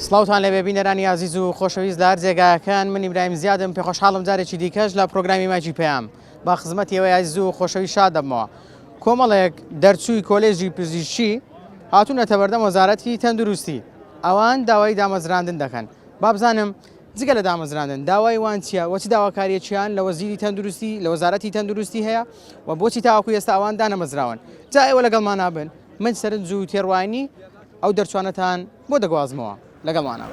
سڵاوتان لەبێ بینەرانی عزیز و خۆشەویست لە هەر جێگاکان من ئیبراهیم زیادم پێ خۆشحاڵم جارێکی دیکەش لە پرۆگرامی ماجی پێیام با خزمەتیەوەی عزیز و خۆشەوی شاد دەبمەوە. کۆمەڵێک دەرچووی کۆلێژی پزیشکی هاتوونەتە بەردەم وەزارەتی تەندروستی، ئەوان داوای دامەزراندن دەکەن. با بزانم جگە لە دامەزراندن داوای وان چییە؟ وەچی داواکاریەکیان لە وەزیری تەندروستی لە وەزارەتی تەندروستی هەیە و بۆچی تاواکو ئێستا ئەوان دانەمەزراون؟ جا ئێوە لەگەڵمان نابن، من سەرنج و تێڕوانی ئەو دەرچوانەتان بۆ دەگوازمەوە لەگەڵمانە.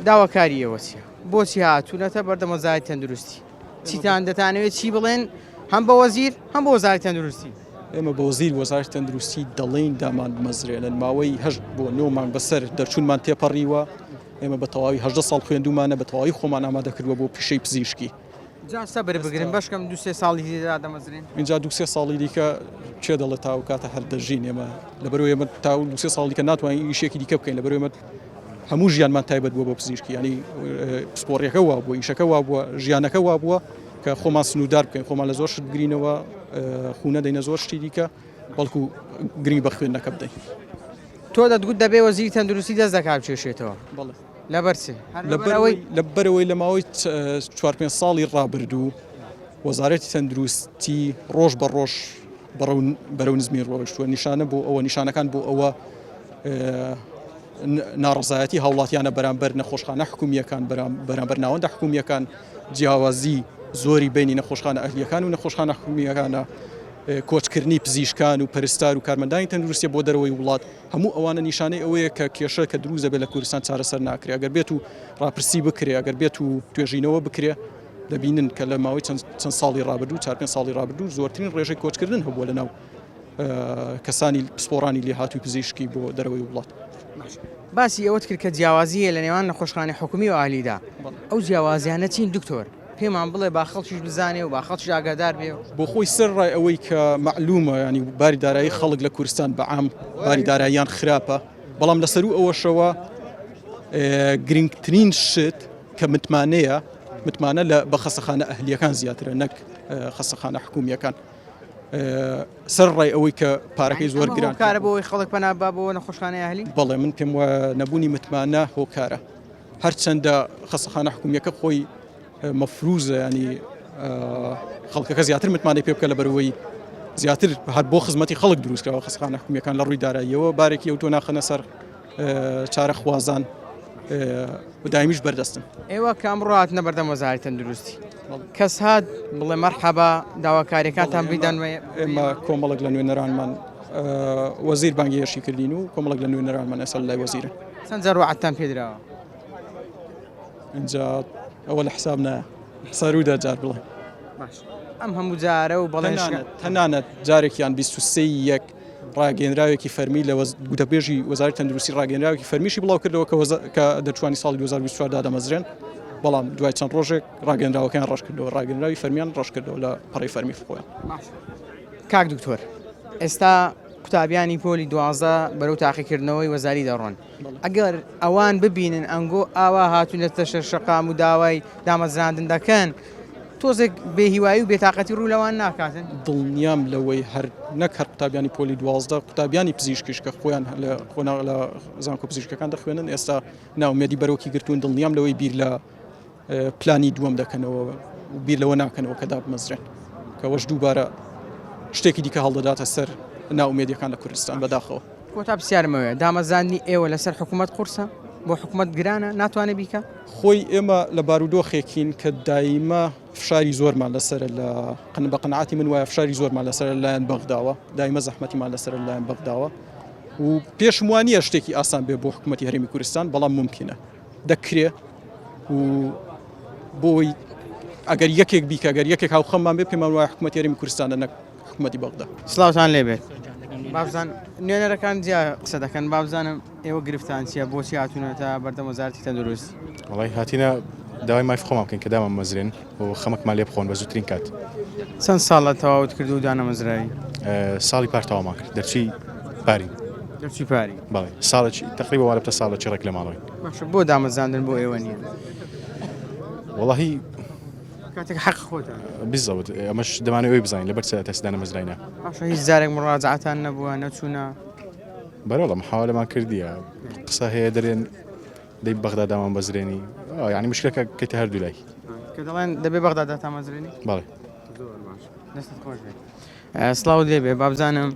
داواکاری ئێوە چییە؟ بۆچی هاتوونەتە بەردەم وەزارەتی تەندروستی؟ چیتان دەتانەوێت چی بڵێن هەم بە وەزیر هەم بە وەزارەتی تەندروستی؟ ئێمە بە وەزیر وەزارەتی تەندروستی دەڵێن دامان بمەزرێنن ماوەی 8 بۆ 9 مانگ بەسەر دەرچوونمان تێپەڕیوە. ئێمە بە تەواوی 18 ساڵ خوێندومانە بە تەواوی خۆمان ئامادەکردووە بۆ پیشەی پزیشکی. جا سەبر بگرن بەشکەم 2-3 ساڵی دیدا دەمەزرێن. اینجا 2-3 ساڵی دیکە چێ دەڵێت تاو کاتە هەر دەژین ئێمە لەبەرەوەی ئێمە تا 2-3 ساڵی کە ناتوانین ئیشێکی دیکە بکەین لەبەرەوەی ئێمە هەموو ژیانمان تایبەت بووە بۆ پزیشکی، ینی سپۆڕیەکە وا بووە، ئیشەکە وا بووە، ژیانەکە وا بووە کە خۆمان سنوودار بکەین، خۆمان لە زۆر شت بگرینەوە، خوونە دەینە زۆر شتی دیکە بەڵکو گرنگ بە خوێندنەکە بدەین. تۆ دەتگوت دەبێ وەزیری تەندروستی دەست دەکات بچێشێتەوە. بەڵێ لەبەرچێ لەبەرەوەی لە ماوەی 4-5 ساڵی ڕابردوو وەزارەتی تەندروستی ڕۆژ بە ڕۆژ بەرەو نزمی ڕۆیشتووە. نیشانە بۆ ئەوە نیشانەکان بۆ ئەوە ناڕزایەتی هاوڵاتیانە بەرامبەر نەخۆشخانە حکومیەکان بەرامبەر ناوەندە حکومیەکان جیاوازی زۆری بینی نەخۆشخانە ئەهلیەکان و نەخۆشخانە حکومیەکانە، کۆچکردنی پزیشکان و پەرستار و کارمەندانی تەندروستی بۆ دەرەوەی وڵات، هەموو ئەوانە نیشانەی ئەوەیە کە کێشە کە دروزە بێت لە کوردستان چارەسەر ناکرێ. ئەگەر بێت و ڕاپرسی بکرێ، ئەگەر بێت و توێژینەوە بکرێ، دەبینن کە لە ماوەی چەند ساڵی ڕابردوو 4-5 ساڵی ڕابردوو زۆرترین ڕێژەی کۆچکردن هەبووە لەناو کەسانی پسپۆڕانی لێهاتووی پزیشکی بۆ دەرەوەی وڵات. باسی ئەوەت کرد کە جیاوازیە لە نێوان نەخۆشخانەی حکومی و ئالیدا. ئەو جیاوازیانە چین دکتۆر؟ پێمان بڵێ با خەڵکیش بزانێ و با خەڵکیش ئاگادار بێ. بۆ خۆی سەرڕای ئەوەی کە معلومە، ینی باری دارایی خەڵک لە کوردستان بەعام باری داراییان خراپە، بەڵام لەسەر ئەوەشەوە گرنگترین شت کە متمانە لە بە خەسەخانە ئەهلیەکان زیاترە نەک خەسەخانە حکومیەکان. سەرڕای ئەوەی کە پارەکەی زۆر گران کارە بۆی خەڵک پەنابا بۆ نەخۆشخانەی ئەهلی. بەڵێ من پێم وایە نەبوونی متمانە هۆکارە، هەرچەندە خەسەخانە حکومیەکە خۆی مەفروزە، ینی خەڵکەکە زیاتر متمانەی پێ بکە لەبەرەوەی زیاتر هەر بۆ خزمەتی خەڵک دروستکراوە خەسەخانە حکومیەکان لە ڕووی داراییەوە بارێکی ئەو تۆ ناخەنە سەر چارە خوازان و دایمیش بەردەستن. ئێوە کە ئەمڕۆ هاتنە بەردەم وەزارەتی تەندروستی، کەس هات بڵێ مەرحەبا داواکاریەکانتان بیدەنوێ؟ ئێمە کۆمەڵک لە نوێنەرانمان وەزیر بانگیەشی کردین و کۆمەڵک لە نوێنەرانمان ئێستا لای وەزیرن. چەند جار وعدتان پێدراوە؟ اینجا ئەوە لە حساب نایە، سەرروودا جار بڵێ. باش ئەم هەموو جارە و بەڵێن تەنانەت جارێکیان 23 ڕاگەنراوێکی فەرمی لە گوتەبێژی وەزارەتی تەندروستی ڕاگەنراوێکی فەرمیشی بڵاو کردەوە کە دەتوانی ساڵی 2024 دا دەمەزرێن، بەڵام دوای چەند ڕۆژێک ڕاگەنراوەکان ڕەش کردەوە، ڕاگەنراوی فەرمیان ڕەش کردەوە لە پەڕی فەرمی خۆیان. کاک دکتۆر، ئێستا قوتابیانی پۆلی 12 بەرەو تاقیکردنەوەی وەزاری دەڕۆن. ئەگەر ئەوان ببینن ئەنگۆ ئاوا هاتوونەتە شەقام و داوای دامەزراندن دەکەن، تۆزێک بێهیوایی و بێتاقەتی ڕوو لەوان ناکاتن؟ دڵنیام لەوەی هەر نەک هەر قوتابیانی پۆلی 12 قوتابیانی پزیشکیش کە خۆیان لە زانکۆ پزیشکەکان دەخوێنن ئێستا ناومێدی بەرەوکی گرتوون، دڵنیام لەوەی بیر لە پلانی دووەم دەکەنەوە و بیر لەوە ناکەنەوە کە دابمەزرێن، کەەوەش دووبارە شتێکی دیکە هەڵدەداتە سەر ناومێدیەکان لە کوردستان بەداخەوە. کۆتا پرسیارمەوەیە دامەزاندنی ئێوە لەسەر حکوومەت قورسە؟ بۆ حکوومەت گرانە ناتوانێت بیکە؟ خۆی ئێمە لە بارودۆخێکین کە دایمە فشاری زۆرمان لەسرە لە بە قەنەعاتی من وایە فشاری زۆرمان لەسەر لایەن بەغداوە، دایمە زەحمەتیمان لەسەر لایەن بەغداوە و پێشم وانە شتێکی ئاسان بێ بۆ حکوومەتی هەرێمی کوردستان، بەڵام ممکنە دەکرێ و بۆی ئەگەر یەکێک بیکە، ئەگەر یەکێک هاوخەممان بێ پێمان وایە حکوومەتی هەرێمی کوردستانە نەک حکوومەتی بەغدا. سڵاوتان لێبێت. بابزان نوێنەرەکان جیا قسە دەکەن، بابزانم ئێوە گرفتان چیە، بۆچی هاتوونەتە بەردەم وەزارەتی تەندروستی؟ وڵی هاتینە داوای مای خۆمان بکەین کە دامەمەزرێن و خەمەکمان لێ بخۆن بە زووترین کات. چەند ساڵە تەواوت کرد و دانەمەزراوی؟ ساڵی پار تەواومان کرد، دەرچی پاری. دەرچی پاری؟ بەڵێ ساڵێکی تقریبا وارە ساڵێکی ڕێک لە ماڵەوەی. باشە بۆ دامەزاندن بۆ ئێوە نییە؟ والله کاتێک حەق خۆتە بالضبط ئەمەش دەمانێت ئەوی بزانین لەبەر تەسدانە مەزرینە باشە هیچ جارێک مڕاجعەتان نەبووە نەچوونە بەرەڵە محاولەمان کردیە قسە هەیە دەرێن دەی بەغدا دامان بەزرێنی یعنی مشکلەکە کەیتە هەردوو لای کە دەڵێن دەبێ بەغدادا تامەزرێنی بەڵێ دەستت خۆش بێت سڵاو دێبێ بابزانم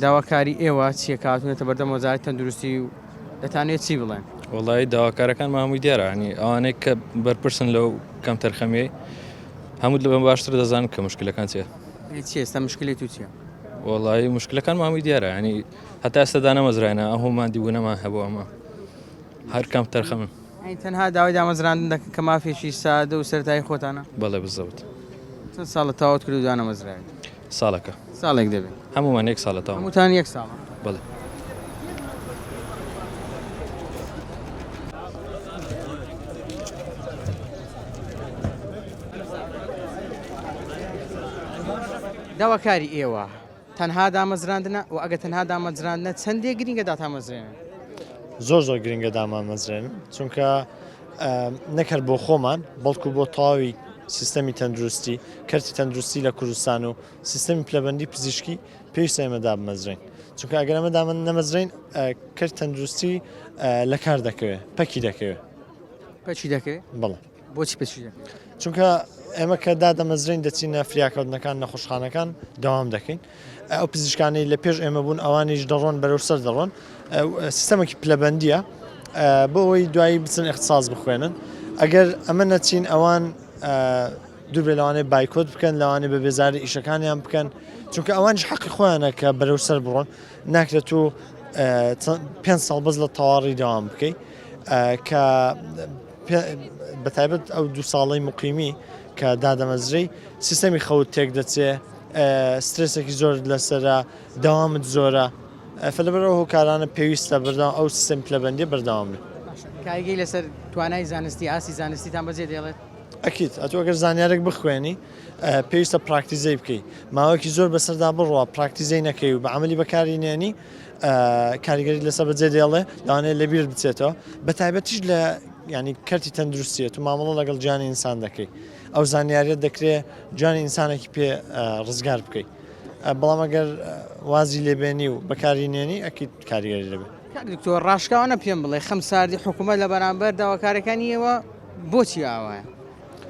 داواکاری ئێوە چیە کاتونێتە بەردەم وەزارەتی تەندروستی و دەتانێت چی بڵێن وڵی داواکارەکان هەمووی دیارە ینی ئەوانەیە کە بەرپرسن لەو کەم تەرخەمی هەموو لە بەم باشتر دەزانن کە مشکلەکان چیە چی ئێستا مشکلی تو چییە وڵی مشکلەکان هەمووی دیارە ینی هەتا ئێستادا نەمەزرایە ئەو هەمومان دیبوونەمان هەبوو ئەمە هەر کەم تەرخەمن تەنها داوای دامەزراندن دەکەن کە مافێکی سادە و سەرای خۆتانە بەڵێ بزەوت چەند ساڵە تاوت کرد و دانەمەزرای ساڵەکە ساڵێک دەبێت هەمومان یەک ساڵە تاوە هەمووتان یەک ساڵە بڵێ داواکاری ئێوە تەنها دامەزراندنە و ئەگە تەنها دامەزراندنە چەندێک گرینگە داتامەزرێنن زۆر گرنگە دامامەزرێن چونکە نەکرد بۆ خۆمان بەڵکو بۆ تەواوی سیستەمی تەندروستی کەرتی تەندروستی لە کوردستان و سیستەمی پلەبەندی پزیشکی پێویستە ئێمە دامەزرین چونکە ئەگەر ئەمە نەمەزرین کەرتی تەندروستی لە کار دەکەوێت پەکی دەکەوێت پەچی دەکەوێت بەڵێ بۆچی پەچی دەکەوێت چونکە ئێمە کە دادەمەزرین دەچینە فریاکەوتنەکان نەخۆشخانەکان دەوام دەکەین ئەو پزیشکانەی لە پێش ئێمە بوون ئەوانیش دەڕۆن بەرەو سەر دەڕۆن سیستەمێکی پلەبەندیە بۆ ئەوەی دوایی بچن اختصاص بخوێنن ئەگەر ئەمە نەچین ئەوان دوور بێ لەوانەیە بایکۆت بکەن لەوانێ بە بێزاری ئیشەکانیان بکەن چونکە ئەوانش حەقی خۆیانە کە بەرەو سەر بڕۆن ناکرێت و 5 ساڵ بەس لە تەواڕی داوام بکەیت کە بەتایبەت ئەو 2 ساڵەی مقیمی کە دادەمەزرەی سیستەمی خەوت تێک دەچێ سترسێکی زۆر لەسرە داوامت زۆرە فلەبەرەوە هۆکارانە پێویستە بەردەوام ئەو سیستەم پلەبەندی بەردەوام بێت کاریگەی لەسەر توانای زانستی ئاسی زانستیتان بەجێ دێڵێت ئەکیت ئەتو ئەگەر زانیارێک بخوێنی پێویستە پراکتیزەی بکەیت ماوەیەکی زۆر بەسەردا بڕوە پراکتیزەی نەکەی و بە عملی بەکاری نێنی کاریگەری لەسەر بەجێ دێڵێ لەوانەیە لەبیر بچێتەوە بەتایبەتیش لە ینی کەرتی تەندروستیێت و مامەڵە لەگەڵ گیانی ئینسان دەکەی ئەو زانیاریت دەکرێت گیانی ئینسانێکی پێ ڕزگار بکەیت بەڵام ئەگەر وازی لێبێنی و بەکاری نێنی ئەکیت کاریگەری دەبێت دکتۆر ڕاشکاوانە پێم بڵێ خەم ساردی حکوومەت لە بەرامبەر داواکارەکانی ئێوە بۆچی ئاوایە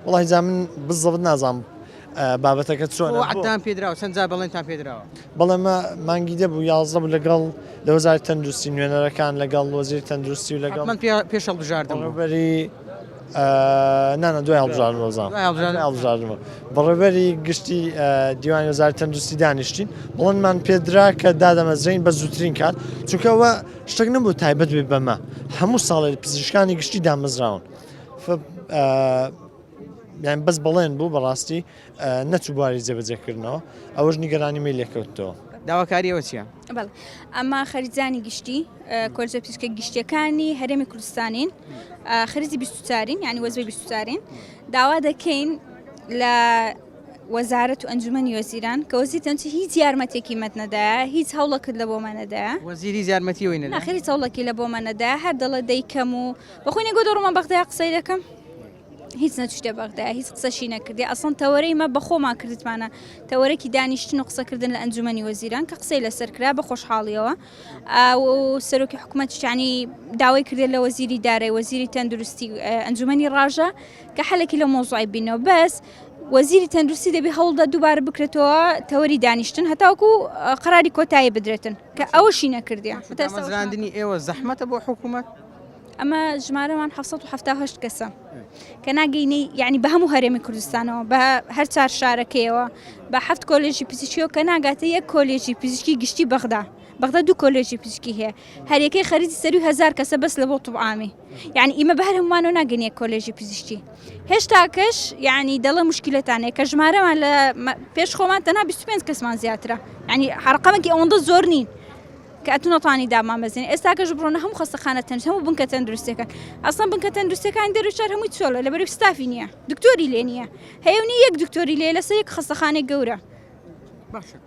وڵی جا من بزەوت نازانم بابەتەکە چۆن عدان پێدراوە چەند جار بەڵێنتان پێدراوە بەڵێ مانگی دەبوو 11 بوو لەگەڵ لە وەزارەتی تەندروستی نوێنەرەکان لەگەڵ وەزیری تەندروستی و لەگەڵ من پێش هەڵبژاردنەوە بەڕێبەری نانە دوای هەڵبژاردنەوە بەڕێبەری گشتی دیوانی وەزارەتی تەندروستی دانیشتین بڵێنمان پێدرا کە دادەمەزرین بە زووترین کات چونکە ئەوە شتێک نەبوو تایبەت بێ بەمە هەموو ساڵی پزیشکانی گشتی دامەزراون یان بەس بەڵێن بوو بەڕاستی نەچوو بواری جێبەجێکردنەوە ئەوەش نیگەرانی می لێکەوتەوە داواکاریەوە چییە؟ بەڵ ئەمە خەریزانی گشتی کۆرجە پزیشکە گشتیەکانی هەرێمی کوردستانین خەریزی 24ین یعنی وەزوی 24ین داوا دەکەین لە وەزارەت و ئەنجومەنی وەزیران کە وەزیر تەنچی هیچ یارمەتێکی مەتنەدایە هیچ هەوڵەکرد لە بۆمانەدایە وەزیری یارمەتیەوەی نەدا ناخەری هەوڵەکی لە بۆمانەدایە هەر دەڵە دەیکەم و بەخۆی نەگۆ دەڕۆمە بەغدای قسەی دەکەم هیچ نەچوتە بەغدایە هیچ قسەشی نەکردی ئەسڵ تەوەرەی مە بەخۆمان کردتمانە تەوەرەکی دانیشتن و قسەکردن لە ئەنجومەنی وەزیران کە قسەی لەسەر کرا بە خۆشحاڵیەوە و سەرۆکی حکوومەتیانی داوای کردێت لە وەزیری دارایی وەزیری تەندروستی ئەنجومەنی ڕاژە کە حەلێکی لە مۆزوعی بینەوە بەس وەزیری تەندروستی دەبی هەوڵدا دووبارە بکرێتەوە تەوەری دانیشتن هەتاوکو قەراری کۆتایی بدرێتن کە ئەوەشی نەکردیە دامەزراندنی ئێوە زەحمەتە بۆ حکوومەت ئەمە ژمارەمان 778 کەسە کە ناگەینەی یعنی بە هەموو هەرێمی کوردستانەوە بە هەر چار شارەکەیەوە بە 7 کۆلێژی پزیشکیەوە کە ناگاتە یەک کۆلێژی پزیشکی گشتی بەغدا 2 کۆلێژی پزیشکی هەیە هەریەکەی خەریزی سەری 1000 کەسە بەس لە بۆ توعامی یعنی ئیمە بە هەر هەمومانەوە ناگەین یەک کۆلێژی پزیشکی هێشتاکەش یعنی دەڵە مشکلەتانەیە کە ژمارەمان لە پێش خۆمان تەنها 25 کەسمان زیاترە یعنی حرقەمەکی ئەوەندە زۆر نین کە ئەتونەتوانی دامامەزین ئێستاکەش بڕۆنە هەموو خەستەخانە تەنج هەموو بنکە تەندروستەکان ئەسڵان بنکە تەندروستەکان دەروچار هەمووی چۆڵە لەبەرەوەی ستافی نییە دکتۆری لێ نییە هەیەونی یەک دکتۆری لێ لەسەر یەک خەستەخانەی گەورە باشە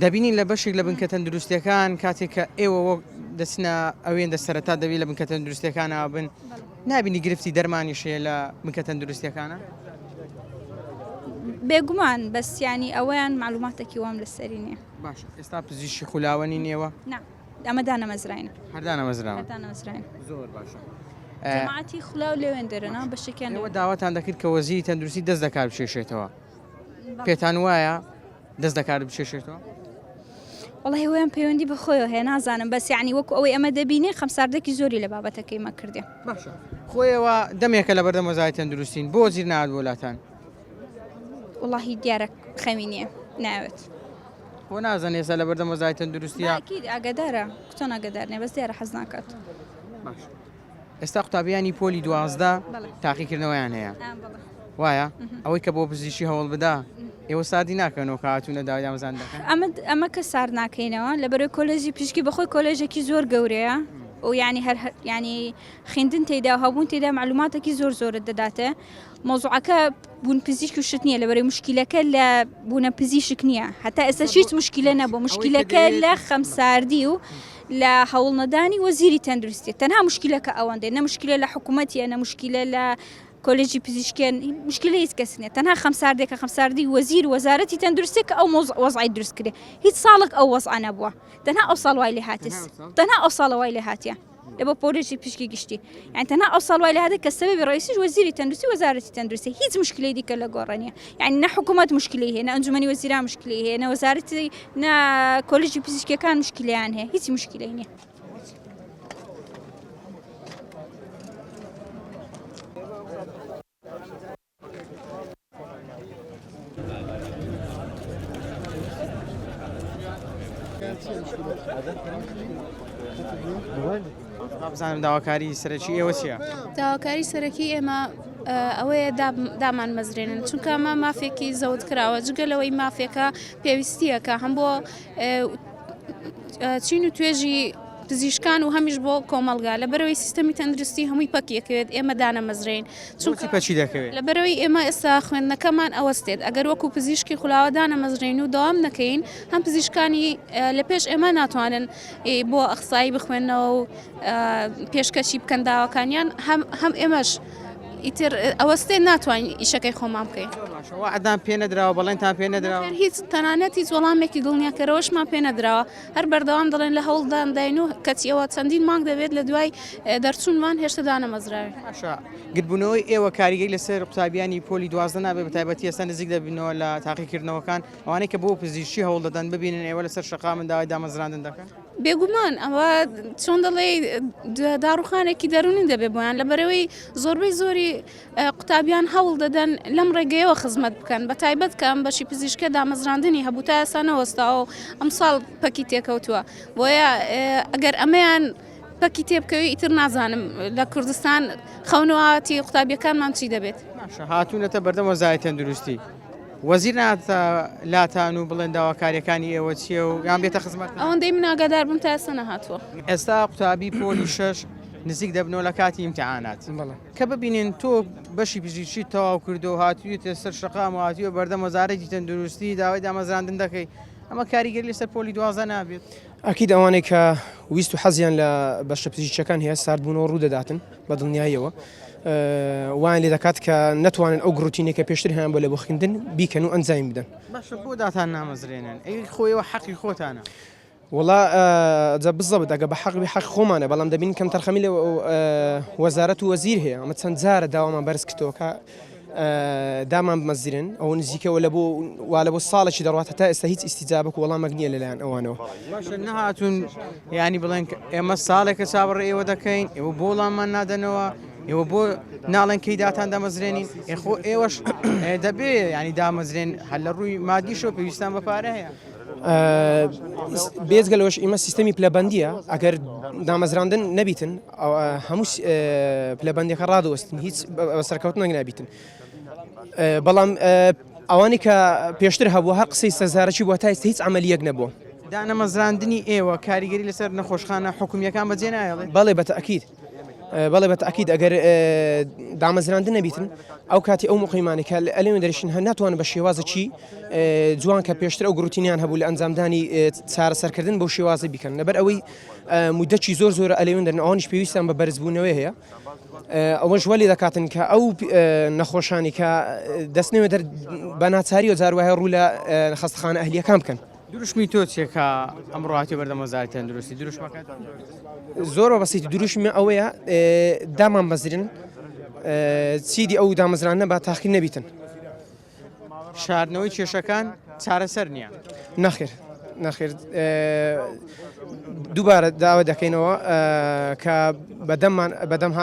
دەبینین لە بەشێک لە بنکە تەندروستیەکان کاتێک کە ئێوە دەچنە ئەوێن دەسەرەتا دەبی لە بنکە تەندروستیەکانەوە بن نابینی گرفتی دەرمانیشەیە لە بنکە تەندروستیەکانە بێگومان بەسیانی ئەویان معلوماتێکی وام لەسەری نییە باش ئێستا پزیشکی خولاوەنی نێوە ئەمە دانەمەزراینە هەردانە مەزراوە دانەمەزراین زۆر باشە جەماعەتی خولا و لێوێن دەرەنا بەشێکیان ئێوە داواتان دەکرد کە وەزیری تەندروستی دەست دەکات بچێشێتەوە پێتان وایە دەست دەکات بچێشێتەوە وڵی هەوەیان پەیوەندی بەخۆیەوە هەیە نازانم بەس یعنی وەکو ئەوەی ئەمە دەبینێ خەمساردەکی زۆری لە بابەتەکەی مە کردێ باشە خۆیەوە دەمێکە لە بەردەم وەزای تەندروستین بۆ زیر نهات بۆ لاتان وڵی دیارە خەمی نییە ناوێت بۆ نازان ێستا لە بەردەم وەزای تەندروستیە ئاگدارە کتۆ ناگەدارنێ بەس دیارە حەز ناکات ئێستا قوتابیانی پۆلی 12 تاقیکردنەوەیان هەیە وایە ئەوەی کە بۆ پزیشی هەوڵ بدا ئێوە سادی ناکەنەوە کاتونە داوای دامەزان دەکەن ئەمە کە سار ناکەینەوە لە بەرەوەی کۆلێژی پزیشکی بەخۆی کۆلێژێکی زۆر گەورەیە و ینی هەر ینی خوێندن تێدا و هەبوون تێدا معلوماتێکی زۆر زۆرت دەداتێ مۆزوعەکە بوون پزیشک و شت نییە لە بەرەوەی مشکلەکە لە بوونە پزیشک نییە هەتا ئێستا هیچ مشکلە نەبوو مشکلەکە لە خەمساردی و لە هەوڵنەدانی وەزیری تەندروستی تەنها مشکلەکە ئەوەندەی نە مشکلە لە حکوومەتیە نە مشکلە لە کۆلێجی پزیشکیان مشکلە هیچ کەس نیە تەنها خەمساردێکە خەمساردی وەزیر وەزارەتی تەندروستی کە ئەو وەزعی دروست کرێ هیچ ساڵێک ئەو وەزع نەبووە تەنها ئەو ساڵ وای لێ هاتیس تەنها ئەو ساڵ وای لێ هاتیە لە بۆ پۆلیسی پزیشکی گشتی یعنی تەنها ئەو ساڵ وای لێ هاتە کە سەبەبی ڕئیسیش وەزیری تەندروستی وەزارەتی تەندروستی هیچ مشکلەی دیکە لە گۆڕانیە یعنی نە حکوومەت مشکلەی هەیە نە ئەنجومەنی وەزیران مشکلەی هەیە نە وەزارەتی نە کۆلێجی پزیشکیەکان مشکلیان هەیە هیچ مشکلەی نییە بزانم داواکاری سەرەکی ئێوە چییە؟ داواکاری سەرەکی ئێمە ئەوەیە دامان مەزرێنن چونکە ئەمە مافێکی زەوت کراوە جگەلەوەی مافێکە پێویستیەکە هەم بۆ چین و توێژی پزیشکان و هەمیش بۆ کۆمەلگا لە بەرەوەی سیستەمی تەندروستی هەمووی پەکیەکەوێت ئێمە دانەمەزرین چونکی پەچی دەکەوێت لە بەرەوەی ئێمە ئێستا خوێندنەکەمان ئەوەستێت ئەگەر وەکو پزیشکی خولاوە دانەمەزرین و دەوام نەکەین هەم پزیشکانی لە پێش ئێمە ناتوانن بۆ ئەخسایی بخوێنەوە و پێشکەشی بکەن داواکانیان هەم ئێمەش ئیتر ئەوەستێ ناتوانین ئیشەکەی خۆمان بکەین وعدان پێ نەدراوە بەڵێنتان پێ نەدراوە هیچ تەنانەت هیچ وەڵامێکی دڵنیاکەرەوەشمان پێ نەدراوە هەر بەردەوام دەڵێن لە هەوڵدان داین و کەچیەوە چەندین مانگ دەبێت لە دوای دەرچوونمان هێشتا دانەمەزراوی گرتبوونەوەی ئێوە کاریگەی لەسەر قوتابیانی پۆلی 12 نابێت بە تایبەتی ئێستا نزیک دەبینەوە لە تاقیکردنەوەکان ئەوانەی کە بۆ پزیشکی هەوڵ دەدەن ببینن ئێوە لەسەر شەقا من داوای دامەزراندن دەکەن بێگومان ئەوە چۆن دەڵێ داڕوخانێکی دەرونی دەبێ بۆیان لە بەرەوەی زۆربەی زۆری قوتابیان هەوڵ دەدەن لەم ڕێگەیەوە خزمەت بکەن بە تایبەت کە ئەم بەشی پزیشکە دامەزراندنی هەبوو تا ئێستا نەوەستاوە ئەم ساڵ پەکی تێکەوتووە بۆیە ئەگەر ئەمەیان پەکی تێبکەوی ئیتر نازانم لە کوردستان خەونەوەتی قوتابیەکانمان چی دەبێت هاتوونەتە بەردەم وەزارەتی تەندروستی وەزیر ناتە لاتان و بڵێن داواکاریەکانی ئێوە چییە و یان بێتە خزمەت ئەوەندەی من ئاگادار بووم تا ئێستا نەهاتووە ئێستا قوتابی پۆلی 6 نزیک دەبنەوە لە کاتی ئیمتحانات کە ببینین تۆ بەشی پزیشکی تەواو کردو و هاتوویتە سەر شەقام و هاتوویە بەردەم وەزارەتی تەندروستی داوای دامەزراندن دەکەی ئەمە کاریگەری لەسەر پۆلی 12 نابێت ئەکید ئەوانەی کە ویست و حەزیان لە بەشە پزیشکەکان هەیە ساردبوونەوە ڕوو دەداتن بە دڵنیاییەوە وان لێ دەکات کە نەتوانن ئەو گروتینێکە پێشتر هەیان بۆ لە بۆ خوێندن بیکەن و ئەنجام بدەن باشە بۆ داتان نامەزرێنن ئەی خۆیەوە حەقی خۆتانە وڵا جە بزەبت ئەگە بە حەقی حەق خۆمانە بەڵام دەبین کەم تەرخەمی لە وەزارەت و وەزیر هەیە ئەمە چەند جارە داوامان بەرز کردەوە دامان بمەزیرن ئەو نزیکەوە لە بۆ وا لە بۆ ساڵێکی دەڕاتە تا ئێستا هیچ ئیسیجابە و وەڵامەک نییە لەلایەن ئەوانەوە باشە نەهاتون ینی بڵێن ئێمە ساڵێکە چاوەڕێ ئێوە دەکەین ئێوە بۆ وەڵاممان نادەنەوە ئێوە بۆ ناڵێن کەی داتان دامەزرێنین ئێخۆ ئێوەش دەبێ ینی دامەزرێن هەل لە ڕووی مادیشەوە پێویستان بە پارە هەیە بێزگەلەوەش ئێمە سیستەمی پلەبەندیە ئەگەر دامەزراندن نەبیتن هەموو پلەبەندێکە ڕادوەستن هیچ سەرکەوتنەک نابیتن بەڵام ئەوانی کە پێشتر هەبووە هەر قسەی سەرزارەکی بووە تا ئێستا هیچ عملیەک نەبووە دانەمەزراندنی ئێوە کاریگەری لەسەر نەخۆشخانە حکومیەکان بەجێ نایڵێ بەڵێ بەتەئەکید بەڵێ بەتەکید ئەگەر دامەزراندن نەبیتن ئەو کاتی ئەو مقیمانی کە ئەلێن دەریشن هەر ناتوانن بە شێوازەکی جوان کە پێشتر ئەو گروتینیان هەبوو لە ئەنجامدانی چارەسەرکردن بەو شێوازە بیکەن لەبەر ئەوەی مودەکی زۆر ئەلێون دەرن ئەوانیش پێویستیان بە بەرزبوونەوەی هەیە ئەوەش وەلی دەکاتن کە ئەو نەخۆشانی کە دەستنەوە بە ناچاری و جاروایە ڕوو لە خەستەخانە ئەهلیەکان بکەن. دروشمی تۆ چێکە ئەمڕاتی بەردەم وەزارەتی تەندروستی دروشمەکە زۆر بەسیتی دروشمە ئەوەیە دامان بەزرن چیدی ئەو دامەزرانە با تاخیر نەبیتن. شاردنەوەی کێشەکان چارەسەر نییە نەخێر دووبارە داوا دەکەینەوە کە بەدەم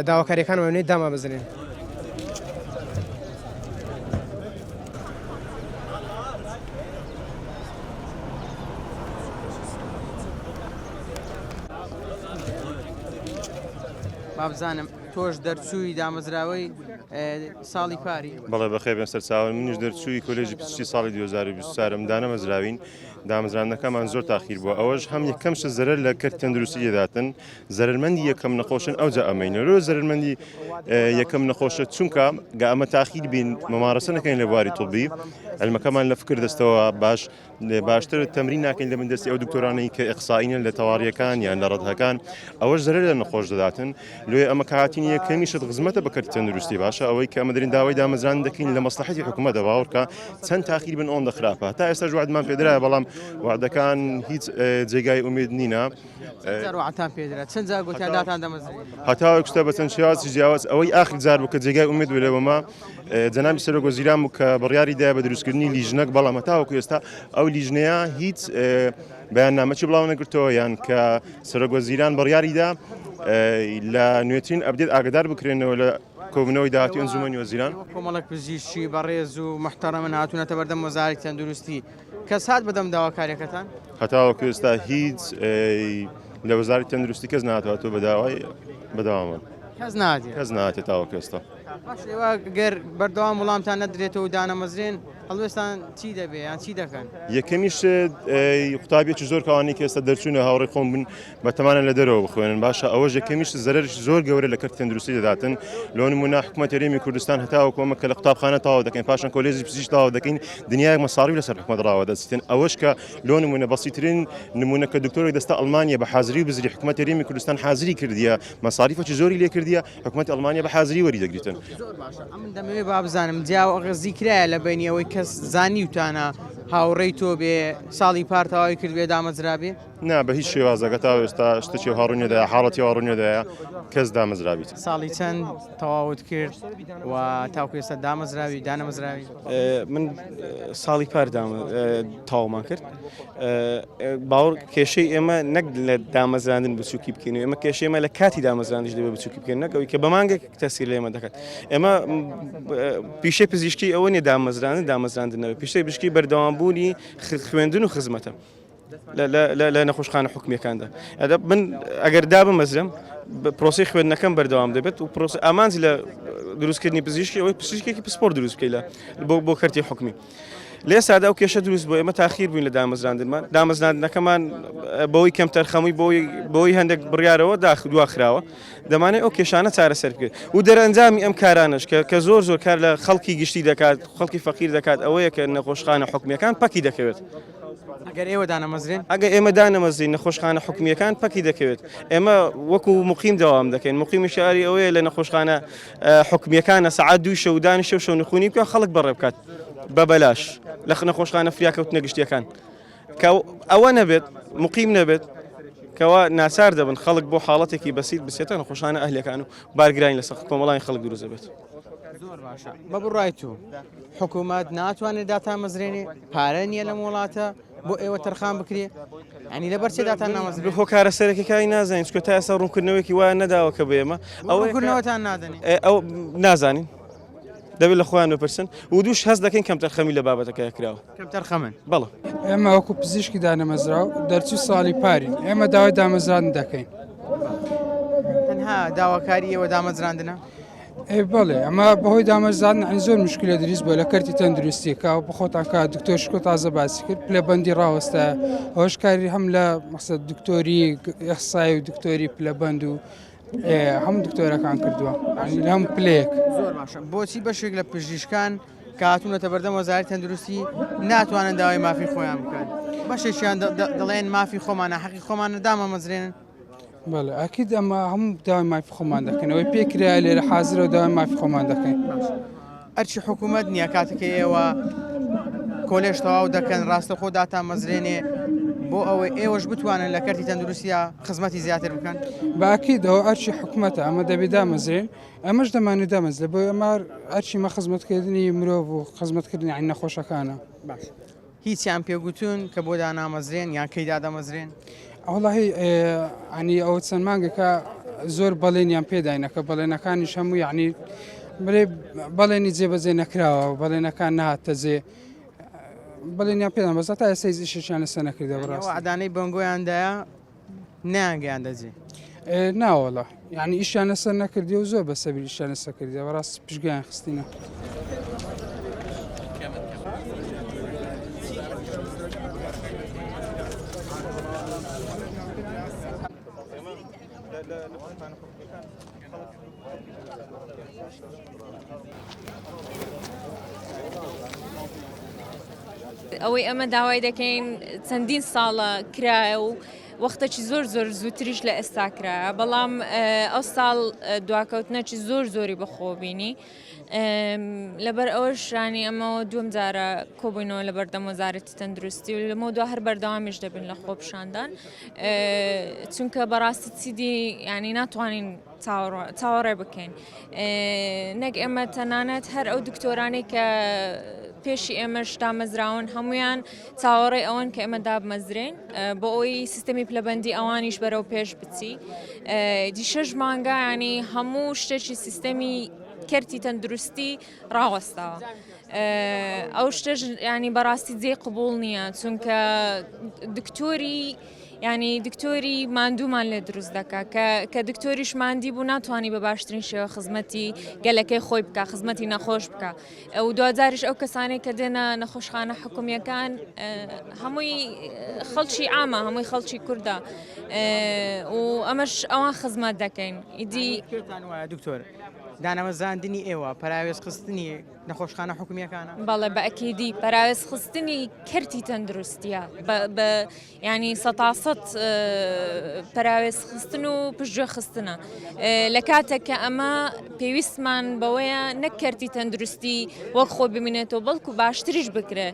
داواکاریەکان وێنێت داما بزنێن. بابزانم تۆش دەرچووی دامەزراوەی ساڵی پاری بەڵێ بەخێ بێن سەرچاوم منیش دەرچووی کۆلێژی پزیشکی ساڵی 2020 دانەمەزراوین دامەزرانەکەمان زۆر تاخیر بووە ئەوەش هەم یەکەمشە زەرەر لە کەرت تەندروستی دەداتن زەرمەندی یەکەم نەخۆشن ئەو جا ئەمەینەوە زەرمەندی یەکەم نەخۆشە چونکە گە ئەمە تاخیر بین مەمارەسە نەکەین لە بواری توڵبی ئەلمەکەمان لە فکر دەستەوە باشتر تەمرین ناکەین لە من دەستی ئەو دکتۆرانەی کە ئەقسائینن لە تەواریەکان یان لە ڕەدهەکان ئەوەش زەرەر لە نەخۆش دەداتن لێ ئەمە کاتین یەکەمیشت خزمەتە بە کەرت تەندروستی باشە ئەوەی کە ئەمە دەرین داوای دامەزران دەکەین لە مەسلحەتی حکوومەتە باوەڕکە چەند تاخیر بن ئەوەندە خراپە تا ئێستا وعدمان پێدرایە بەڵام وعدەکان هیچ جێگای ئومید نینە وعدتان پێدرا چەند جار گوتیان داتان دەمەزرێن هەتاوە کوشتە بە چەند شێوازی جیاواز ئەوەی ئاخر جار بوو کە جێگای ئومید لەوەمە جەنابی سەرۆکوەزیران بوو کە بڕیاری دایە بە دروستکردنی لیژنەک بەڵام هەتاوەکو ئێستا ئەو لیژنەیە هیچ بەیاننامەی بڵاو نەگرتەوە یان کە سەرۆکوەزیران بڕیاریدا لە نوێترین ئەبدێت ئاگدار بکرێنەوە لە کۆبنەوەی داهاتی ئەنجومەنی وەزیران کۆمەڵک پزیشکی بەڕێز و محتەرەمن هاتوونەتە بەردەم وەزارەتی تەندروستی کەس هات بەدەم داواکاریەکەتان هەتاوەکو ئێستا هیچ لە وەزارەتی تەندروستی کەس نهاتواتەوە بەداوای بەداوامن کەس نهاتێت تاوەکو ئێستا ئێوە گەر بەردەوام وڵامتان نەدرێتەوە و دانەمەزرێن هەڵوێستان چی دەبێ یان چی دەکەن یەکەمیش قوتابیەکی زۆر کەوانی کە ئێستا دەرچوونە هاوڕێ خۆم بن بەتەمانە لە دەرەوە بخوێنن باشە ئەوەش یەکەمیش زەرەرش زۆر گەورە لە کەرت تەندروستی دەداتن لۆ نمونە حکوومەت هەرێمی کوردستان هەتاوە کۆمە کە لە قوتابخانە تاوا دەکەین پاشان کۆلێژی پزیشک تاوا دەکەین دنیای مەساڕی لەسەر حکوومەت ڕاوە دەستێن ئەوەش کە لۆ نمونە بەسیترین نمونە کە دکتۆری دەستا ئەڵمانیا بە حازری بزری حکوومەت هەرێمی کوردستان حازری کردیە مەساریفەکی زۆری لێ کردیە حکوومەت ئەڵمانیا بە حازری وەری دەگریتن من دەمەوێت بابزانم جیاوە غەزی کرایە لە بینیەوەی کەس زانی وتانە هاوڕێی تۆ بێ ساڵی پارتەواوی کرد بێ دامەزرابێ نا بە هیچ شێوازەکە تا ئێستا شتێکی هاڕوونیەدایە حاڵەتی هاڕوونیەدایە کەس دامەزرابیت ساڵی چەند تەواوت کرد و تاوکو ئێستا دامەزراوی دانەمەزراوی من ساڵی پار تاوامان کرد باوەڕ کێشەی ئێمە نەک لە دامەزراندن بچووکی بکەین و ئێمە کێشەی ئێمە لە کاتی دامەزراندنیش دەبێت بچووکی بکەین نەکەوەی کە بەمانگێک تەسیر لە ئێمە دەکات ئێمە پیشەی پزیشکی ئەوە نیە دامەزراندنەوە پیشەی پزیشکی بەردەوامبوونی خوێندن و خزمەتە لە نەخۆشخانە حکومیەکاندا من ئەگەر دابمەزرم پرۆسی خوێندنەکەم بەردەوام دەبێت و ئامانجی لە دروستکردنی پزیشکی ئەوەی پزیشکێکی پسپۆرت دروست بکەیت بۆ کەرتی حکومی لێ سادا و کێشە دروست بۆ ئێمە تاخیر بووین لە دامەزراندنمان دامەزراندنەکەمان بەوەی کەم تەرخەمووی بۆی هەندێک بڕیارەوە دواخراوە دەمانێت ئەو کێشانە چارەسەر بکرێت و دەرەنجامی ئەم کارانش کە زۆر کار لە خەڵکی گشتی دەکات خەڵکی فەقیر دەکات ئەوەیە کە نەخۆشخانە حکومیەکان پەکی دەکەوێت ئەگەر ئێوە دانەمەزرێن ئەگەر ئێمە دانەمەزرین نەخۆشخانە حکومیەکان پەکی دەکەوێت ئێمە وەکو مقیم دەوام دەکەین مقیمی شاری ئەوەیە لە نەخۆشخانە حکومیەکانە سەعات 2 شەو دانیشە و شەو نخوونی بکە خەڵک بەڕێ بکات بەبەلاش لە نەخۆشخانە فریاکەوت نەگشتیەکان کە ئەوە نەبێت مقیم نەبێت کەوا ناچار دەبن خەڵک بۆ حاڵەتێکی بەسیت بسێتە نەخۆشخانە ئەهلیەکان و بارگرانی لەسەر کۆمەڵانی خەڵک دروست دەبێت زۆر باشە بە بڕای تو حکوومەت ناتوانێت داتانمەزرێنێ پارە نییە لە وڵاتە بۆ ئێوە تەرخان بکرێ ئەنی لەبەر چێ داتان نامەزرێ هۆکارە سەرەکیەکانی نازانین چکە تا ئێستا ڕوونکردنەوەیکی وایە نەداوە کە بێمە ئەوکردنەوەتان نادەنێ ئەو نازانین دەبێت لە خۆیان بپرسن و دووش هەست دەکەین کەم تەرخەمی لە بابەتەکە کراوە کەم تەرخەمن بەڵێ ئێمە وەکو پزیشکی دانەمەزراو دەرچوو ساڵی پارین ئێمە داوای دامەزراندن دەکەین تەنها داواکاری ئێوە دامەزراندنە بەڵێ ئەمە بەهۆی دامەزراندن ئەنی زۆر مشکلە دروست بۆ لە کەرتی تەندروستی کاوە بەخۆتان کا دکتۆر شکۆ تازە باسی کرد پلەبەندی ڕاوەستە ئەوەش کاری هەم لە مەقسەد دکتۆری ئەخسای و دکتۆری پلەبەند و هەموو دکتۆرەکان کردووە ینی لە هەموو پلەیەک. زۆر باشە بۆچی بەشێک لە پزیشکان کە هاتوونەتە بەردەم وەزارەتی تەندروستی ناتوانن داوای مافی خۆیان بکەن بەشێکیان دەڵێن مافی خۆمانە حەقی خۆمانە دامەمەزرێنن. بەڵێ ئەکید ئەمە هەموو داوای مافی خۆمان دەکەن ئەوەی پێکرای لێرە حازرەوە داوای مافی خۆمان دەکەین. ئەرچی حکوومەت نییە کاتێکە ئێوە کۆلێژ تەواو دەکەن ڕاستەخۆ داتا مەزرێنێ بۆ ئەوەی ئێوەش بتوانن لە کەرتی تەندروستیە خزمەتی زیاتر بکەن. باکیدەوە ئەرچی حکوومەتە ئەمە دەبێت دامەزرێن ئەمەش دەمانێت دامەزرێ بۆ ئەمە ئەرچیمە خزمەتکردنی مرۆڤ و خزمەتکردنی عین نەخۆشەکانە. باش هیچیان پێگوتون کە بۆ دانامەزرێن یان کەی دادەمەزرێن؟ ئەوڵی ئەنی ئەوە چەند مانگەکە زۆر بەڵێنیان پێداینەکە بەڵێنەکانیش هەموو یعنی بەڵێنی جێبەجێ نەکراوە بەڵێنەکان نهاتە جێ بەڵێنیان پێدان بەزە تا ئێستا ئیشیان لەسەر نەکردە بەڕاست. عدانەی بنگۆیاندایە نیانگەیان دەجێ ناوەڵە یعنی ئیشیان لەسەر نەکردی و زۆر بەسەبیری ئیشیان لەسەر کردی بەڕاست پشتگیان خستینە. ئەوەی ئەمە داوای دەکەین چەندین ساڵە کرایە و وەختەی زۆر زووتریش لە ئێستا کرایە بەڵام ئەو ساڵ دواکەوتنەکی زۆری بەخۆبینی لەبەر ئەوەشانی ئەمەوە دوم جارە کۆبووینەوە لە بەردەم وەزارەتی تەندروستی و لەمە دو هەر بەردەوامیش دەبن لە خۆپشاندان چونکە بەڕاستی چیدی ینی ناتوانین چاوەڕێ بکەین نەک ئێمە تەنانەت هەر ئەو دکتۆرانی کە پێشی ئێمەش دامەزراون هەمویان چاوەڕێ ئەوەن کە ئێمە دابمەزرێن بۆ ئەوی سیستەمی پلەبەندی ئەوانیش بەرەو پێش بچی دی 6 مانگە ینی هەموو شتێکی سیستەمی کەرتی تەندروستی ڕاوەستاوە ئەو شتەش ینی بەڕاستی جێ قبول نییە چونکە دکتۆری ینی دکتۆری ماندوومان لێ دروست دەکات کە دکتۆریش ماندی بوو ناتوانانی بە باشترین شێوە خزمەتی گەلەکەی خۆی بکە خزمەتی نەخۆش بکە و دوجاریش ئەو کەسانێک کە دێنە نەخۆشخانە حکومیەکان هەمووی خەڵکی عامە هەمووی خەڵکی کووردە و ئەمەش ئەوان خزمەت دەکەین ئیدی وایە دکتۆر دانەوەزاندنی ئێوە پراوێز خستنی نەخۆشخانە حکومیەکانە بەڵێ بە ئەکیدی پراوێز خستنی کەرتی تەندروستیە ینی 100% پراوێز خستن و پشتگوێ خستنە لە کاتێک کە ئەمە پێویستمان بەوەیە نەک کەرتی تەندروستی وەک خۆ ببینێتەوە بەڵکو باشتریش بکرێ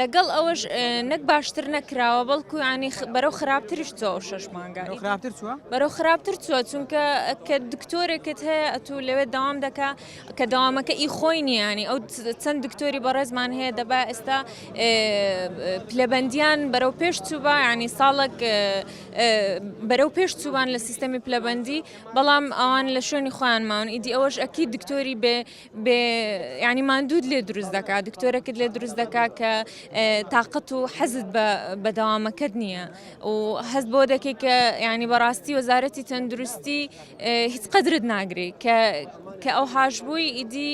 لەگەڵ ئەوەش نەک باشتر نەکراوە بەڵکو ینی بەرەو خراپتریش چوە 6 مانگە بەرەو خراپتر چوە چونکە کە دکتۆرێکت هەیە ئەتو لەوێ داوام دەکا کە داوامەکە ئی خۆی نیانی ئەو چەند دکتۆری بەڕێزمان هەیە دەبا ئێستا پلەبەندیان بەرەو پێش چوبە ینی ساڵک بەرەو پێش چوبان لە سیستەمی پلەبەندی بەڵام ئەوان لە شوێنی خۆیان ماون ئیدی ئەوەش ئەکی دکتۆری بێ ینی ماندوود لێ دروست دەکات دکتۆرەکەت لێ دروست دەکات کە تااقەت و حەزت بە داوامەکەت نییە و هەست بۆ دەکەی کە ینی بەڕاستی وەزارەتی تەندروستی هیچ قەدرت ناگری کە ئەو هاشبووی ئیدی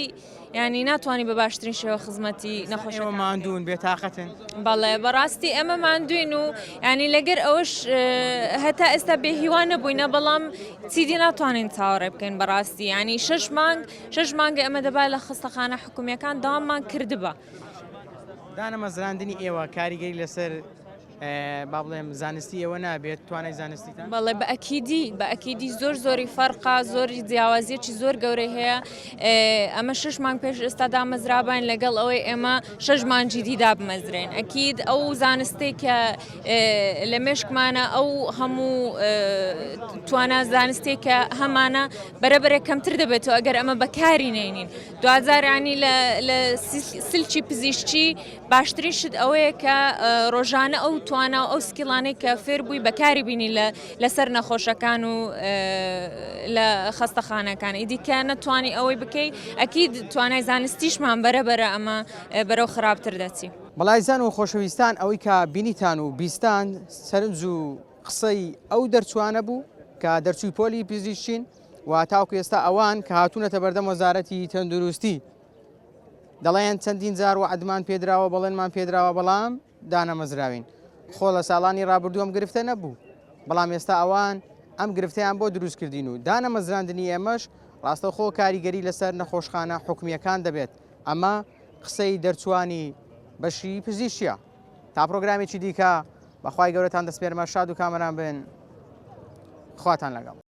ینی ناتوانانی بە باشترین شێوە خزمەتی نەخۆشەوە ماندوون بێتاقەتن بەڵێ بەڕاستی ئەمە ماندوین و ینی لەگەر ئەوش هەتا ئێستا بێهیوان نەبووینە بەڵام چیدی ناتوانین چاوەڕێ بکەین بەڕاستی ینی 6 مانگە ئەمە دەبات لە خستەخانە حکومیەکان داواممان کردبە دانەمەزراندنی ئێوە کاریگەری لەسەر با بڵێم زانستی ئێوە نابێت توانای زانستیتان بەڵێ بە ئەکیدی زۆری فەرقا زۆری جیاوازیەکی زۆر گەورەی هەیە ئەمە 6 مانگ پێش ئێستا دامەزرابین لەگەڵ ئەوەی ئێمە 6 مانگی دیدا بمەزرێن ئەکید ئەو زانستی کە لە مێشکمانە ئەو هەموو توانە زانستی کە هەمانە بەرەبەرە کەمتر دەبێتەوە ئەگەر ئەمە بەکاری نێنین دوزارانی لە سلکی پزیشکی باشترین شت ئەوەیە کە ڕۆژانە ئەو توانە و ئەو سکیلانەی کە فێر بووی بەکاری بینی لەسەر نەخۆشەکان و لە خەستەخانەکان ئیدیکە نەتوانی ئەوەی بکەی ئەکید توانای زانستیشمان بەرەبەرە ئەمە بەرەو خراپتر دەچی بەڵایزان و خۆشەویستان ئەوەی کە بینیتان و بیستان سەرنج و قسەی ئەو دەرچوانە بوو کە دەرچووی پۆلی پزیشکین و تاوکو ئێستا ئەوان کە هاتوونەتە بەردەم وەزارەتی تەندروستی دەڵێن چەندین جار و عەدمان پێدراوە بەڵێنمان پێدراوە بەڵام دانەمەزراوین خۆ لە ساڵانی ڕابردووەم گرفتە نەبوو بەڵام ئێستا ئەوان ئەم گرفتیان بۆ دروستکردین و دانەمەزراندنی ئێمەش ڕاستەوخۆ کاریگەری لەسەر نەخۆشخانە حکومیەکان دەبێت ئەمە قسەی دەرچوانی بەشی پزیشکیە تا پرۆگرامێکی دیکە بەخوای گەورەتان دەسپێرمە شاد و کامەران بن خواتان لەگەڵ